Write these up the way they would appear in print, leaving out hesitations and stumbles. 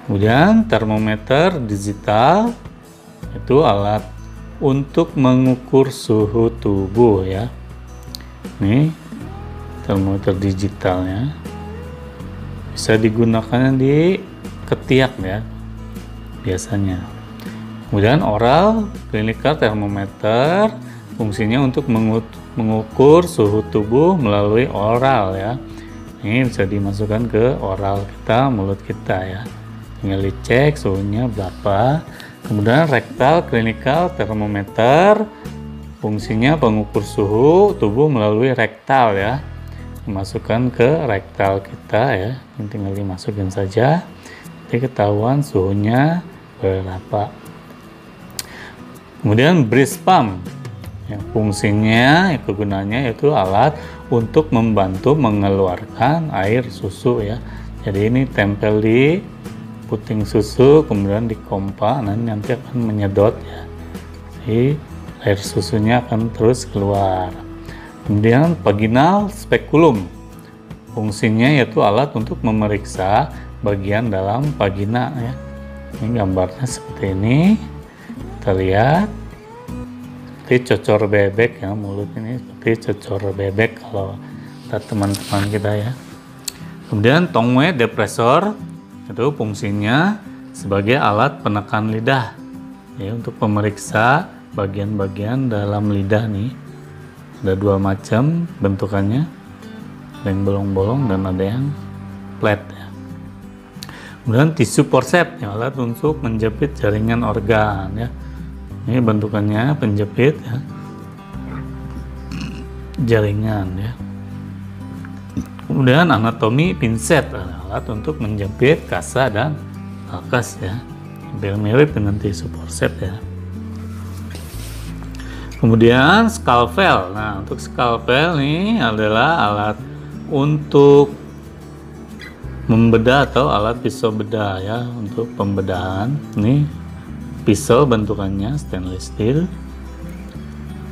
Kemudian termometer digital itu alat untuk mengukur suhu tubuh ya. Nih termometer digitalnya bisa digunakan di ketiak ya biasanya. Kemudian oral clinical thermometer fungsinya untuk mengukur suhu tubuh melalui oral ya. Ini bisa dimasukkan ke oral kita, mulut kita ya. Tinggal dicek suhunya berapa. Kemudian rectal clinical thermometer fungsinya pengukur suhu tubuh melalui rektal ya. Dimasukkan ke rektal kita ya. Ini tinggal dimasukin saja. Nanti ketahuan suhunya berapa. Kemudian breast pump yang fungsinya, kegunaannya yaitu alat untuk membantu mengeluarkan air susu ya. Jadi ini tempel di puting susu, kemudian dipompa, nanti akan menyedot ya. Jadi air susunya akan terus keluar. Kemudian vaginal speculum fungsinya yaitu alat untuk memeriksa bagian dalam vagina ya. Ini gambarnya seperti ini, kita lihat seperti cocor bebek ya, mulut ini seperti cocor bebek kalau teman-teman kita ya. Kemudian tongue depressor itu fungsinya sebagai alat penekan lidah ya, untuk pemeriksa bagian-bagian dalam lidah nih. Ada dua macam bentukannya, ada yang bolong-bolong dan ada yang flat ya. Kemudian tisu forceps ya, alat untuk menjepit jaringan organ ya. Ini bentukannya penjepit ya, jaringan ya. Kemudian anatomi pinset, alat untuk menjepit kasa dan alkas ya, hampir mirip dengan tisu forceps ya. Kemudian scalpel. Nah, untuk scalpel ini adalah alat untuk membedah atau alat pisau bedah ya, untuk pembedahan. Ini pisau bentukannya stainless steel,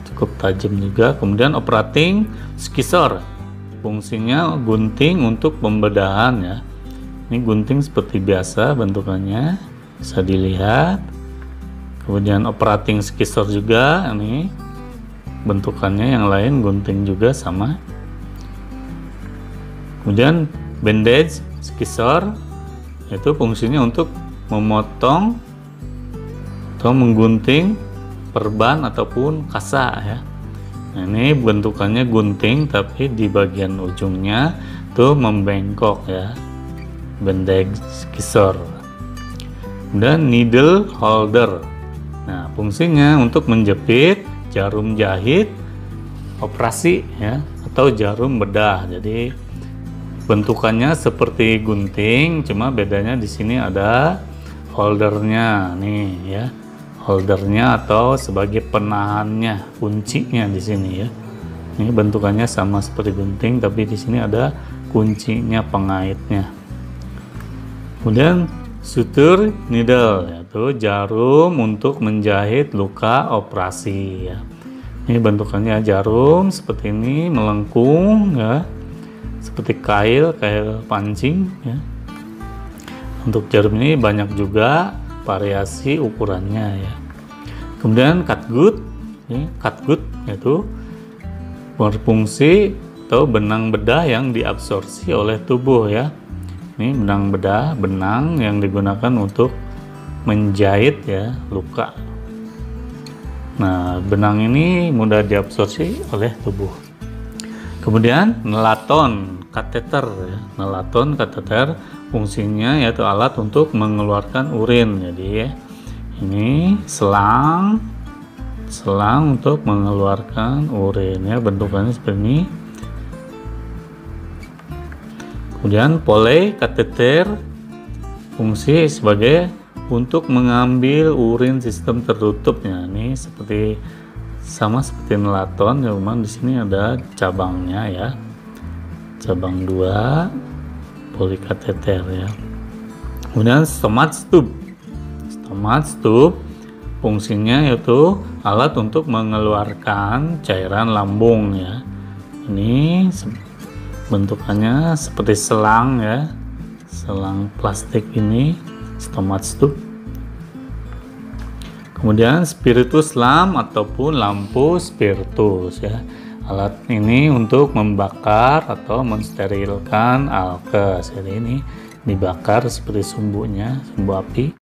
cukup tajam juga. Kemudian operating scissor fungsinya gunting untuk pembedahan ya. Ini gunting seperti biasa bentukannya, bisa dilihat. Kemudian operating scissor juga, ini bentukannya yang lain gunting juga sama. Kemudian bandage scissor itu fungsinya untuk memotong atau menggunting perban ataupun kasa ya. Nah, ini bentukannya gunting tapi di bagian ujungnya tuh membengkok ya, bandage scissor. Kemudian needle holder. Nah, fungsinya untuk menjepit jarum jahit operasi ya, atau jarum bedah. Jadi bentukannya seperti gunting, cuma bedanya di sini ada holdernya nih ya. Holdernya atau sebagai penahannya, kuncinya di sini ya. Ini bentukannya sama seperti gunting, tapi di sini ada kuncinya, pengaitnya. Kemudian suture needle, yaitu jarum untuk menjahit luka operasi ya. Ini bentukannya jarum seperti ini, melengkung ya, seperti kail pancing ya. Untuk jarum ini banyak juga variasi ukurannya ya. Kemudian catgut, catgut yaitu berfungsi atau benang bedah yang diabsorpsi oleh tubuh ya. Ini benang bedah, benang yang digunakan untuk menjahit ya luka. Nah, benang ini mudah diabsorpsi oleh tubuh. Kemudian nelaton kateter ya. Nelaton kateter fungsinya yaitu alat untuk mengeluarkan urin. Jadi ya, ini selang untuk mengeluarkan urin ya, bentukannya seperti ini. Kemudian pole kateter fungsi sebagai untuk mengambil urin sistem tertutupnya. Ini seperti sama seperti nelaton, cuman di sini ada cabangnya ya, cabang 2 polikateter ya. Kemudian stomach tube fungsinya yaitu alat untuk mengeluarkan cairan lambung ya. Ini bentukannya seperti selang ya, selang plastik ini stomach tuh. Kemudian spiritus lamp ataupun lampu spiritus ya. Alat ini untuk membakar atau mensterilkan alkes. Jadi ini dibakar seperti sumbunya, sumbu api.